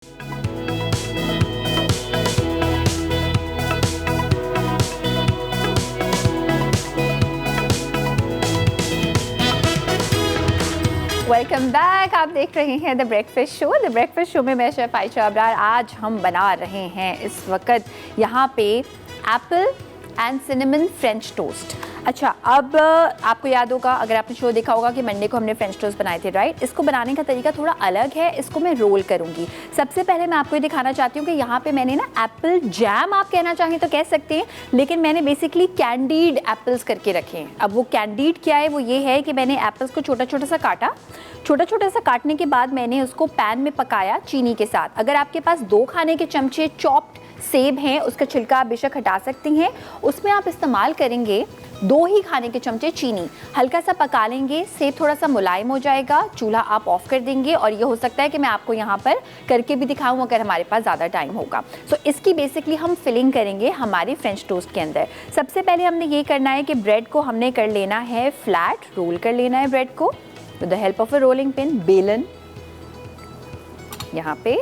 Welcome back. आप देख रहे हैं the breakfast show. The breakfast show में मैं शेफ आयशा अबरार। आज हम बना रहे हैं इस वक्त यहाँ पे Apple and cinnamon French toast. अच्छा, अब आपको याद होगा, अगर आपने शो देखा होगा कि मंडे को हमने फ्रेंच टोस्ट बनाए थे, राइट। इसको बनाने का तरीका थोड़ा अलग है। इसको मैं रोल करूँगी। सबसे पहले मैं आपको ये दिखाना चाहती हूँ कि यहाँ पे मैंने ना एप्पल जैम, आप कहना चाहें तो कह सकते हैं, लेकिन मैंने बेसिकली कैंडीड एप्पल्स करके रखे हैं। अब वो कैंडीड क्या है, वो ये है कि मैंने एप्पल्स को छोटा छोटा सा काटा। छोटा छोटा सा काटने के बाद मैंने उसको पैन में पकाया चीनी के साथ। अगर आपके पास 2 खाने के चमचे चॉप्ड सेब हैं, उसका छिलका आप बेशक हटा सकती हैं। उसमें आप इस्तेमाल करेंगे 2 ही खाने के चमचे चीनी। हल्का सा पका लेंगे, सेब थोड़ा सा मुलायम हो जाएगा, चूल्हा आप ऑफ कर देंगे। और ये हो सकता है कि मैं आपको यहाँ पर करके भी दिखाऊँ अगर हमारे पास ज़्यादा टाइम होगा। सो इसकी बेसिकली हम फिलिंग करेंगे हमारे फ्रेंच टोस्ट के अंदर। सबसे पहले हमने ये करना है कि ब्रेड को हमने कर लेना है फ्लैट, रोल कर लेना है ब्रेड को with the help of a rolling pin, बेलन यहाँ पे।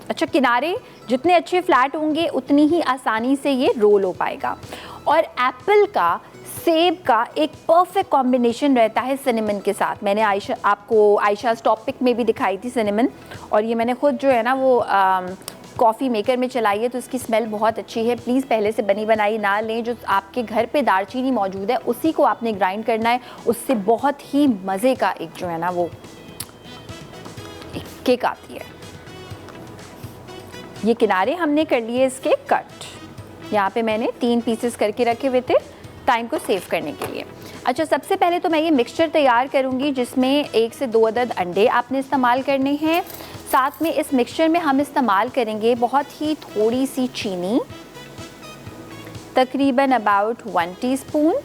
अच्छा, किनारे जितने अच्छे फ्लैट होंगे उतनी ही आसानी से ये रोल हो पाएगा। और एप्पल का, सेब का एक परफेक्ट कॉम्बिनेशन रहता है सिनेमन के साथ। मैंने आपको आयशा's टॉपिक में भी दिखाई थी सिनेमन, और ये मैंने खुद जो है ना वो कॉफ़ी मेकर में चलाई है, तो इसकी स्मेल बहुत अच्छी है। प्लीज़ पहले से बनी बनाई ना लें। जो आपके घर पे दालचीनी मौजूद है उसी को आपने ग्राइंड करना है। उससे बहुत ही मज़े का एक जो है ना वो एक केक आती है। ये किनारे हमने कर लिए इसके कट। यहाँ पे मैंने 3 पीसेस करके रखे हुए थे टाइम को सेव करने के लिए। अच्छा, सबसे पहले तो मैं ये मिक्सचर तैयार करूँगी जिसमें 1 से 2 अदद अंडे आपने इस्तेमाल करने हैं। साथ में इस मिक्सचर में हम इस्तेमाल करेंगे बहुत ही थोड़ी सी चीनी, तकरीबन अबाउट 1 टीस्पून।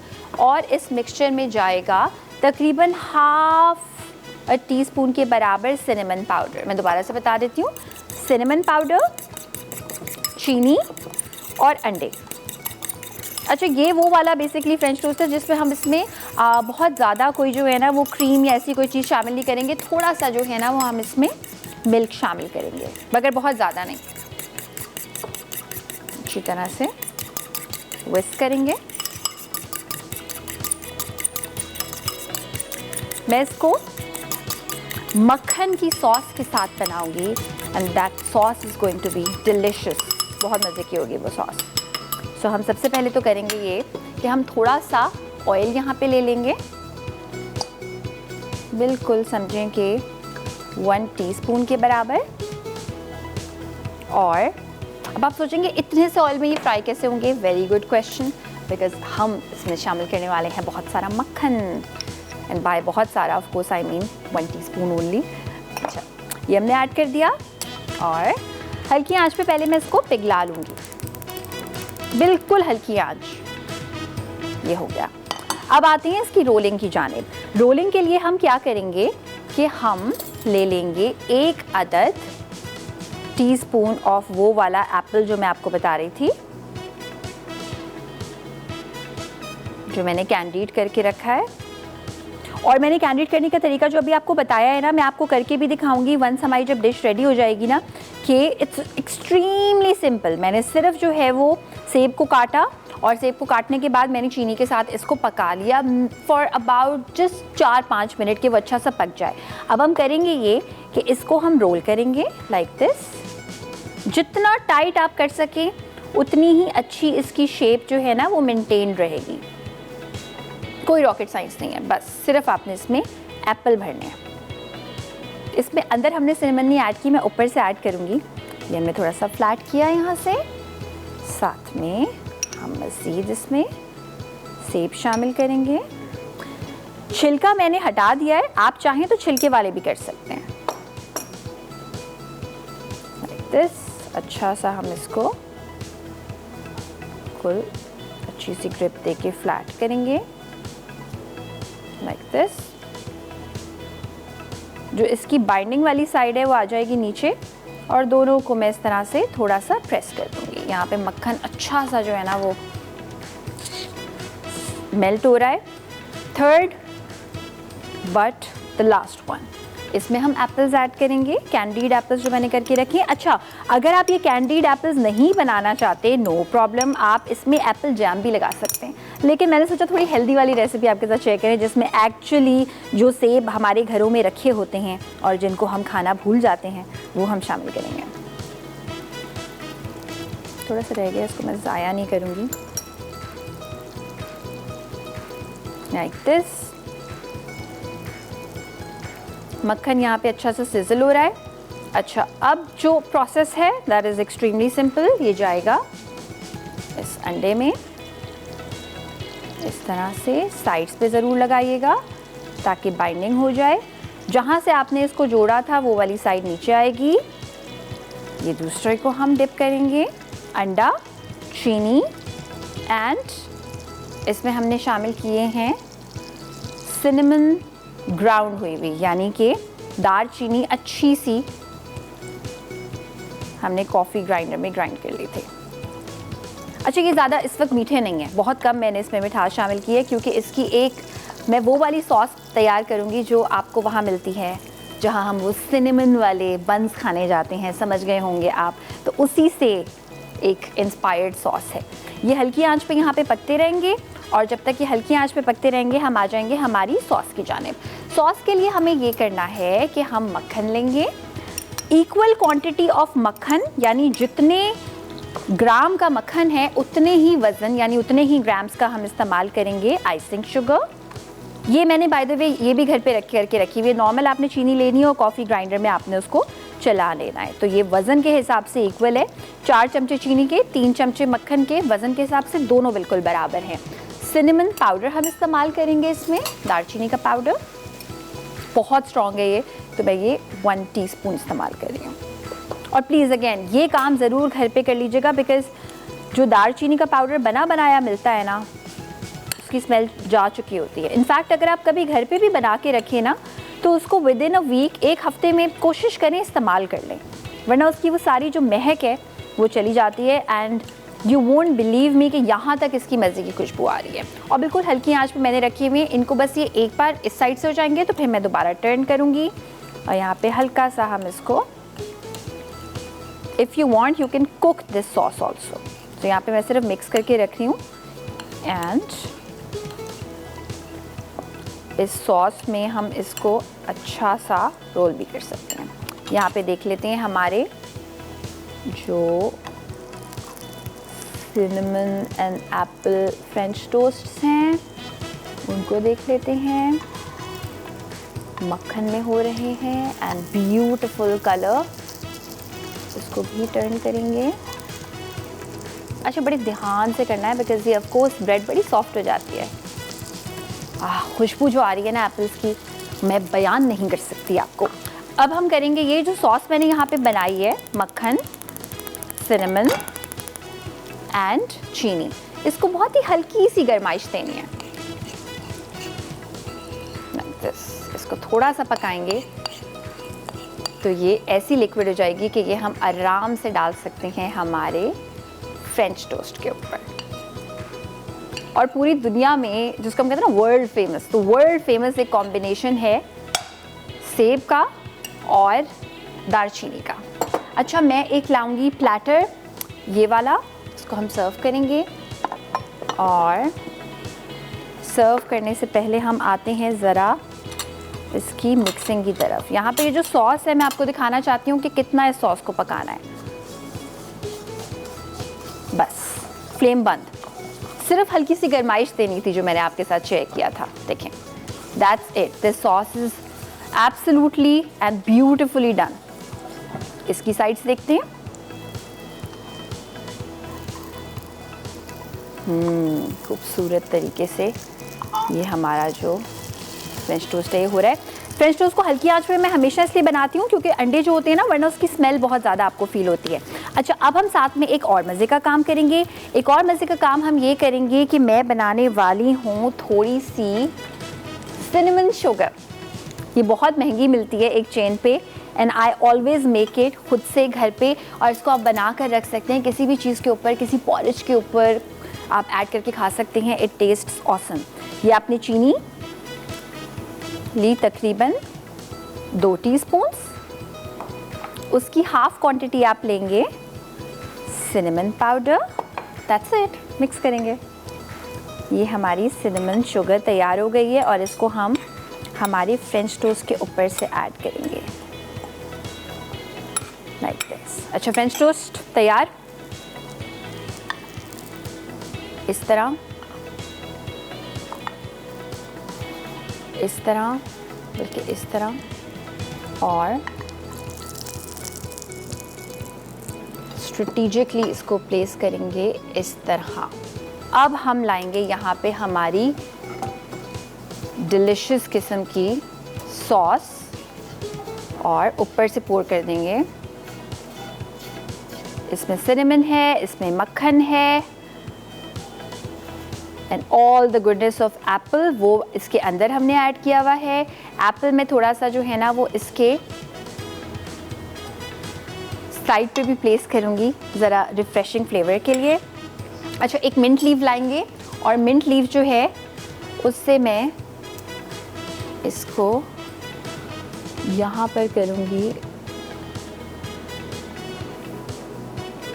और इस मिक्सचर में जाएगा तकरीबन हाफ टीस्पून के बराबर सिनेमन पाउडर। मैं दोबारा से बता देती हूँ, सिनेमन पाउडर, चीनी और अंडे। अच्छा, ये वो वाला बेसिकली फ्रेंच टोस्ट है जिसमें हम इसमें बहुत ज़्यादा कोई जो है ना वो क्रीम या ऐसी कोई चीज़ शामिल नहीं करेंगे। थोड़ा सा जो है ना वो हम इसमें मिल्क शामिल करेंगे, मगर बहुत ज़्यादा नहीं। अच्छी तरह से विस्क करेंगे। मैं इसको मक्खन की सॉस के साथ बनाऊंगी and that sauce is going to be delicious. बहुत मज़े की होगी वो सॉस। सो हम सबसे पहले तो करेंगे ये कि हम थोड़ा सा ऑयल यहाँ पे ले लेंगे, बिल्कुल समझें कि 1 टीस्पून के बराबर। और अब आप सोचेंगे इतने से ऑयल में ये फ्राई कैसे होंगे? वेरी गुड क्वेश्चन, बिकॉज हम इसमें शामिल करने वाले हैं बहुत सारा मक्खन। एंड बाय बहुत सारा of course I mean 1 teaspoon only. अच्छा, ये हमने ऐड कर दिया और हल्की आंच पे पहले मैं इसको पिघला लूँगी, बिल्कुल हल्की आंच। ये हो गया। अब आते हैं इसकी रोलिंग की जानिब। रोलिंग के लिए हम क्या करेंगे कि हम ले लेंगे 1 अदद टीस्पून ऑफ वो वाला एप्पल जो मैं आपको बता रही थी, जो मैंने कैंडीड करके रखा है। और मैंने कैंडीड करने का तरीका जो अभी आपको बताया है ना, मैं आपको करके भी दिखाऊंगी वंस हमारी जब डिश रेडी हो जाएगी ना, कि इट्स एक्सट्रीमली सिंपल। मैंने सिर्फ जो है वो सेब को काटा और सेब को काटने के बाद मैंने चीनी के साथ इसको पका लिया फॉर अबाउट जस्ट 4-5 मिनट के वो अच्छा सा पक जाए। अब हम करेंगे ये कि इसको हम रोल करेंगे लाइक दिस। जितना टाइट आप कर सकें उतनी ही अच्छी इसकी शेप जो है ना वो मेंटेन रहेगी। कोई रॉकेट साइंस नहीं है, बस सिर्फ आपने इसमें एप्पल भरने हैं। इसमें अंदर हमने सिनेमन नहीं ऐड की, मैं ऊपर से ऐड करूँगी। ये हमने थोड़ा सा फ्लैट किया यहाँ से। साथ में हम मज़ीद इसमें सेब शामिल करेंगे। छिलका मैंने हटा दिया है, आप चाहें तो छिलके वाले भी कर सकते हैं लाइक दिस। अच्छा सा हम इसको कुल अच्छी सी ग्रिप देके फ्लैट करेंगे लाइक दिस। जो इसकी बाइंडिंग वाली साइड है वो आ जाएगी नीचे और दोनों को मैं इस तरह से थोड़ा सा प्रेस कर दूंगी। यहाँ पे मक्खन अच्छा सा जो है ना वो मेल्ट हो रहा है। Third but the last one, इसमें हम एप्पल्स ऐड करेंगे, कैंडीड एप्पल्स जो मैंने करके रखे हैं। अच्छा, अगर आप ये कैंडीड एप्पल्स नहीं बनाना चाहते, नो प्रॉब्लम, आप इसमें एप्पल जैम भी लगा सकते हैं। लेकिन मैंने सोचा थोड़ी हेल्दी वाली रेसिपी आपके साथ शेयर करें, जिसमें एक्चुअली जो सेब हमारे घरों में रखे होते हैं और जिनको हम खाना भूल जाते हैं, वो हम शामिल करेंगे। थोड़ा सा रह गया, इसको मैं ज़ाया नहीं करूँगी। Like this. मक्खन यहाँ पे अच्छा सा सिजल हो रहा है। अच्छा, अब जो प्रोसेस है दैट इज़ एक्सट्रीमली सिंपल। ये जाएगा इस अंडे में, इस तरह से साइड्स पे ज़रूर लगाइएगा ताकि बाइंडिंग हो जाए। जहाँ से आपने इसको जोड़ा था वो वाली साइड नीचे आएगी। ये दूसरे को हम डिप करेंगे, अंडा, चीनी एंड इसमें हमने शामिल किए हैं सिनेमन ग्राउंड हुई हुई, यानी कि दार चीनी अच्छी सी हमने कॉफ़ी ग्राइंडर में ग्राइंड कर ली थी। अच्छा, ये ज़्यादा इस वक्त मीठे नहीं है, बहुत कम मैंने इसमें मिठास शामिल की है, क्योंकि इसकी एक मैं वो वाली सॉस तैयार करूँगी जो आपको वहाँ मिलती है जहाँ हम वो सिनेमन वाले बंस खाने जाते हैं, समझ गए होंगे आप। तो उसी से एक इंस्पायर्ड सॉस है। ये हल्की आंच पे यहाँ पे पकते रहेंगे और जब तक ये हल्की आंच पे पकते रहेंगे हम आ जाएंगे हमारी सॉस की जानिब। सॉस के लिए हमें ये करना है कि हम मक्खन लेंगे, इक्वल क्वांटिटी ऑफ मक्खन, यानी जितने ग्राम का मक्खन है उतने ही वज़न यानी उतने ही ग्राम्स का हम इस्तेमाल करेंगे आइसिंग शुगर। ये मैंने बाय द वे ये भी घर पे करके रखी हुई है। नॉर्मल आपने चीनी लेनी है और कॉफ़ी ग्राइंडर में आपने उसको चला लेना है। तो ये वज़न के हिसाब से इक्वल है। 4 चमचे चीनी के, 3 चमचे मक्खन के वज़न के हिसाब से दोनों बिल्कुल बराबर हैं। सिनेमन पाउडर हम इस्तेमाल करेंगे इसमें, दालचीनी का पाउडर बहुत स्ट्रॉन्ग है ये, तो मैं ये 1 टीस्पून इस्तेमाल कर रही हूँ। और प्लीज़ अगेन ये काम ज़रूर घर पे कर लीजिएगा, बिकॉज़ जो दालचीनी का पाउडर बना बनाया मिलता है ना, उसकी स्मेल जा चुकी होती है। इनफैक्ट अगर आप कभी घर पे भी बना के रखें ना, तो उसको विद इन अ वीक, एक हफ्ते में कोशिश करें इस्तेमाल कर लें, वरना उसकी वो सारी जो महक है वो चली जाती है। And you won't believe me कि यहाँ तक इसकी मज़े की खुशबू आ रही है। और बिल्कुल हल्की आंच पे मैंने रखी हुई है इनको। बस ये एक बार इस साइड से हो जाएंगे तो फिर मैं दोबारा टर्न करूँगी और यहाँ पे हल्का सा हम इसको, if you want you can cook this sauce also. तो यहाँ पे मैं सिर्फ मिक्स करके रख रही हूँ एंड इस सॉस में हम इसको अच्छा सा रोल भी कर सकते हैं। यहाँ पे देख लेते हैं हमारे जो सिनेमन एंड एप्पल फ्रेंच टोस्ट्स हैं उनको देख लेते हैं, मक्खन में हो रहे हैं एंड ब्यूटीफुल कलर। इसको भी टर्न करेंगे। अच्छा, बड़े ध्यान से करना है बिकॉज ये ऑफ कोर्स ब्रेड बड़ी सॉफ्ट हो जाती है। खुशबू जो आ रही है ना एप्पल्स की, मैं बयान नहीं कर सकती आपको। अब हम करेंगे ये जो सॉस मैंने यहाँ पे बनाई है, मक्खन, सिनेमन एंड चीनी, इसको बहुत ही हल्की सी गरमाइश देनी है। इसको थोड़ा सा पकाएंगे तो ये ऐसी लिक्विड हो जाएगी कि ये हम आराम से डाल सकते हैं हमारे फ्रेंच टोस्ट के ऊपर। और पूरी दुनिया में जिसको हम कहते हैं ना वर्ल्ड फेमस, तो वर्ल्ड फेमस एक कॉम्बिनेशन है सेब का और दालचीनी का। अच्छा, मैं एक लाऊंगी प्लेटर ये वाला, इसको हम सर्व करेंगे। और सर्व करने से पहले हम आते हैं ज़रा इसकी मिक्सिंग की तरफ। यहाँ पे ये जो सॉस है मैं आपको दिखाना चाहती हूँ कि कितना इस सॉस को पकाना है। बस फ्लेम बंद, सिर्फ हल्की सी गरमाइश देनी थी जो मैंने आपके साथ शेयर किया था। देखें, that's it. This sauce is absolutely and beautifully done. इसकी साइड्स देखते हैं। खूबसूरत तरीके से ये हमारा जो फ्रेंच टोस्ट है ये हो रहा है। फ्रेंच टोस्ट को हल्की आंच पे मैं हमेशा इसलिए बनाती हूँ क्योंकि अंडे जो होते हैं ना, वरना उसकी स्मेल बहुत ज़्यादा आपको फील होती है। अच्छा, अब हम साथ में एक और मज़े का काम करेंगे। एक और मज़े का काम हम ये करेंगे कि मैं बनाने वाली हूँ थोड़ी सी सिनेमन शुगर। ये बहुत महंगी मिलती है एक चेन पे and I always make it खुद से घर पे। और इसको आप बना कर रख सकते हैं किसी भी चीज़ के ऊपर, किसी पॉलिश के ऊपर आप ऐड करके खा सकते हैं। It tests awesome. ये आपने चीनी ली तकरीबन 2 टीस्पून्स, उसकी हाफ क्वांटिटी आप लेंगे cinnamon powder, that's it, mix करेंगे। ये हमारी सिनेमन शुगर तैयार हो गई है और इसको हम हमारी फ्रेंच टोस्ट के ऊपर से ऐड करेंगे लाइक दिस। अच्छा, फ्रेंच टोस्ट तैयार इस तरह, बल्कि इस तरह, और स्ट्रेटेजिकली इसको प्लेस करेंगे इस तरह। अब हम लाएंगे यहाँ पे हमारी डिलिशियस किस्म की सॉस और ऊपर से पोर कर देंगे। इसमें सिनेमन है, इसमें मक्खन है and all the goodness of Apple, वो इसके अंदर हमने ऐड किया हुआ है। एप्पल में थोड़ा सा जो है ना वो इसके साइड पे भी प्लेस करूँगी ज़रा रिफ्रेशिंग फ्लेवर के लिए। अच्छा, एक मिंट लीव लाएंगे और मिंट लीव जो है उससे मैं इसको यहाँ पर करूँगी,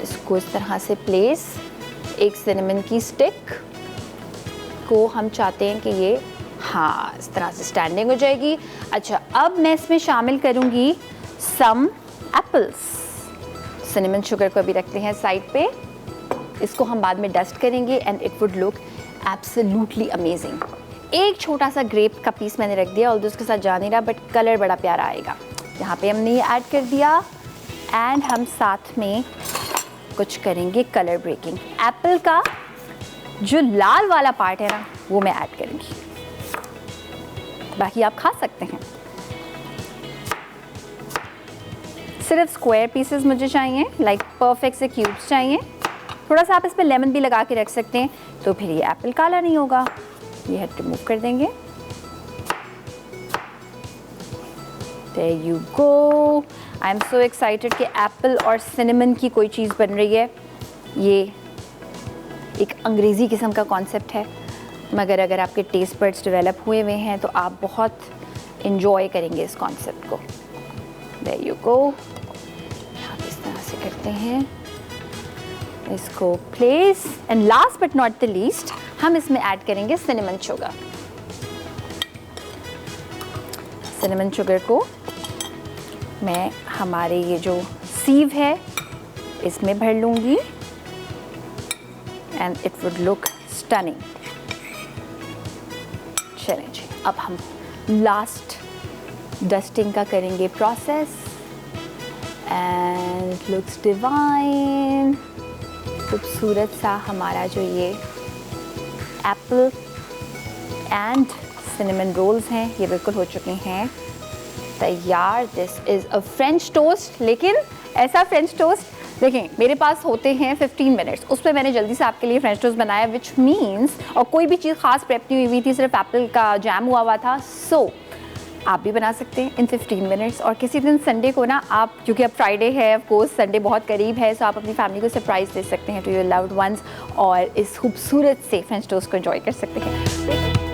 इसको इस तरह से प्लेस। एक सिनेमन की स्टिक को हम चाहते हैं कि ये हाँ इस तरह से स्टैंडिंग हो जाएगी। अच्छा, अब मैं इसमें शामिल करूँगी सम एप्पल्स। सिनेमन शुगर को अभी रखते हैं साइड पे, इसको हम बाद में डस्ट करेंगे and it would look absolutely amazing. एक छोटा सा ग्रेप का पीस मैंने रख दिया, और उसके साथ जा नहीं रहा बट कलर बड़ा प्यारा आएगा। यहाँ पे हमने ये ऐड कर दिया एंड हम साथ में कुछ करेंगे कलर ब्रेकिंग। एप्पल का जो लाल वाला पार्ट है ना वो मैं ऐड करूँगी, बाकी आप खा सकते हैं। सिर्फ स्क्वायर पीसेस मुझे चाहिए, लाइक परफेक्ट से क्यूब्स चाहिए। थोड़ा सा आप इसमें लेमन भी लगा के रख सकते हैं तो फिर ये एप्पल काला नहीं होगा। ये हेड रिमूव कर देंगे। There you go. I am so excited कि एप्पल और सिनेमन की कोई चीज़ बन रही है। ये एक अंग्रेज़ी किस्म का कॉन्सेप्ट है, मगर अगर आपके टेस्ट बड्स डेवलप हुए हुए हैं तो आप बहुत इन्जॉय करेंगे इस कॉन्सेप्ट को। There you go. आप इस तरह से करते हैं इसको place, and last but not the least हम इसमें ऐड करेंगे सिनेमन शुगर। सिनेमन शुगर को मैं हमारे ये जो सीव है इसमें भर लूँगी and it would look stunning. चलें जी, अब हम लास्ट डस्टिंग का करेंगे प्रोसेस एंड लुक्स डिवाइन। खूबसूरत सा हमारा जो ये एप्पल एंड सिनेमन रोल्स हैं ये बिल्कुल हो चुके हैं तैयार। This is a French toast, लेकिन ऐसा फ्रेंच टोस्ट देखें मेरे पास होते हैं 15 मिनट्स, उसमें मैंने जल्दी से आपके लिए फ्रेंच टोस्ट बनाया, विच मीन्स और कोई भी चीज़ ख़ास प्रेप नहीं हुई थी, सिर्फ एप्पल का जैम हुआ था। सो आप भी बना सकते हैं इन 15 मिनट्स। और किसी दिन संडे को ना आप, क्योंकि अब फ्राइडे है, ऑफ कोर्स संडे बहुत करीब है, सो आप अपनी फैमिली को सरप्राइज़ दे सकते हैं टू योर लव्ड वंस और इस खूबसूरत से फ्रेंच टोस्ट को एंजॉय कर सकते हैं।